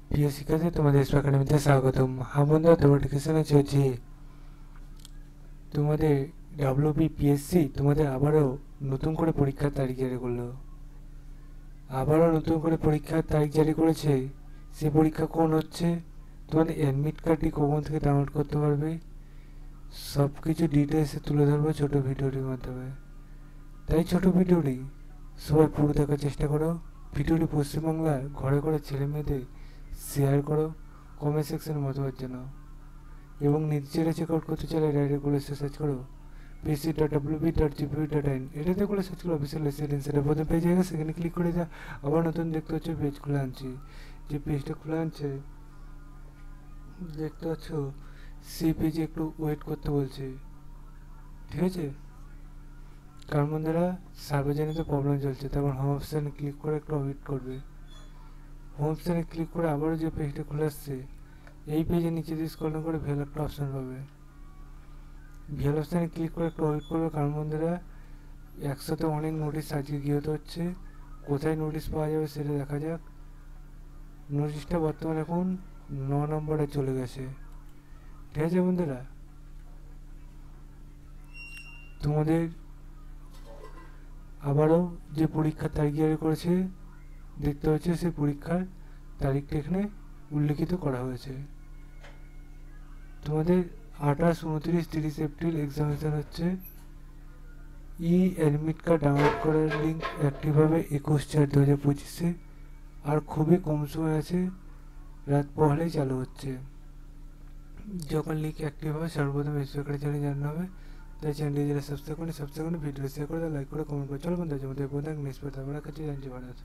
প্রিয় শিক্ষার্থী, তোমাদের স্পোকেন একাডেমিতে স্বাগতম। হ্যাঁ বন্ধুরা, তোমার ডিসকাশনে চলছে তোমাদের WBPSC তোমাদের আবারও নতুন করে পরীক্ষার তারিখ জারি করলো। আবারও নতুন করে পরীক্ষার তারিখ জারি করেছে। সে পরীক্ষা কোন হচ্ছে, তোমাদের অ্যাডমিট কার্ডটি কখন থেকে ডাউনলোড করতে পারবে, সব কিছু ডিটেলসে তুলে ধরবো ছোট ভিডিওটির মাধ্যমে। তাই ছোট ভিডিওটি সবাই পুরো দেখার চেষ্টা করো। ভিডিওটি পশ্চিমবাংলার ঘরে ঘরে ছেলে মেয়েদের শেয়ার করো কমেন্ট সেকশনে মতামত জানাও, এবং নিজেরা চেক আউট করতে চাইলে ডাইরেক্ট করে সার্চ করো pc.wb.gp.in, এটাতে করে সার্চ করো অফিসিয়াল রেসিডেন্স। এটা প্রথম পেজ হয়ে গেছে, সেখানে ক্লিক করে যা আবার নতুন দেখতে হচ্ছে পেজ খুলে আনছি। যে পেজটা খুলে আনছে দেখতে পাচ্ছ, সেই পেজে একটু ওয়েট করতে বলছে, ঠিক আছে? কারণ বন্ধুরা সার্ভারজনিত প্রবলেম চলছে, তারপর হোম অপশানে ক্লিক করে একটু ওয়েট করবে। হোম অপশানে ক্লিক করে আবারও যে পেজটা খুলে আসছে, এই পেজে নিচে দিয়ে স্ক্রল করে ভেল একটা অপশান পাবে। ভেল অপশানে ক্লিক করে একটু ওয়েট করবে, কারণ বন্ধুরা একসাথে অনেক নোটিশ আজকে গিয়ে হচ্ছে। কোথায় নোটিশ পাওয়া যাবে সেটা দেখা যাক। নোটিশটা বর্তমানে এখন 9 নম্বরে চলে গেছে, ঠিক আছে বন্ধুরা? তোমাদের আবারও যে পরীক্ষার তারিখ জারি করেছে দেখতে পাচ্ছি, সেই পরীক্ষার তারিখটা এখানে উল্লেখিত করা হয়েছে। তোমাদের 28, 29, 30 এপ্রিল এক্সামিনেশন হচ্ছে। অ্যাডমিট কার্ড ডাউনলোড করার লিঙ্ক অ্যাক্টিভ হবে 21/4/2025-এ। আর খুবই কম সময় আছে, রাত পহলেই চালু হচ্ছে। যখন লিঙ্ক অ্যাক্টিভ হবে সর্বপ্রথম বেসরকারি চ্যানেলে জানানো হবে। তাই চ্যানেলটি যারা সাবস্ক্রাইব করে ভিডিও শেয়ার করে লাইক করে কমেন্ট করে। চলো বন্ধু, যেমন নেক্সট আমরা কাছে জানছি ভারত।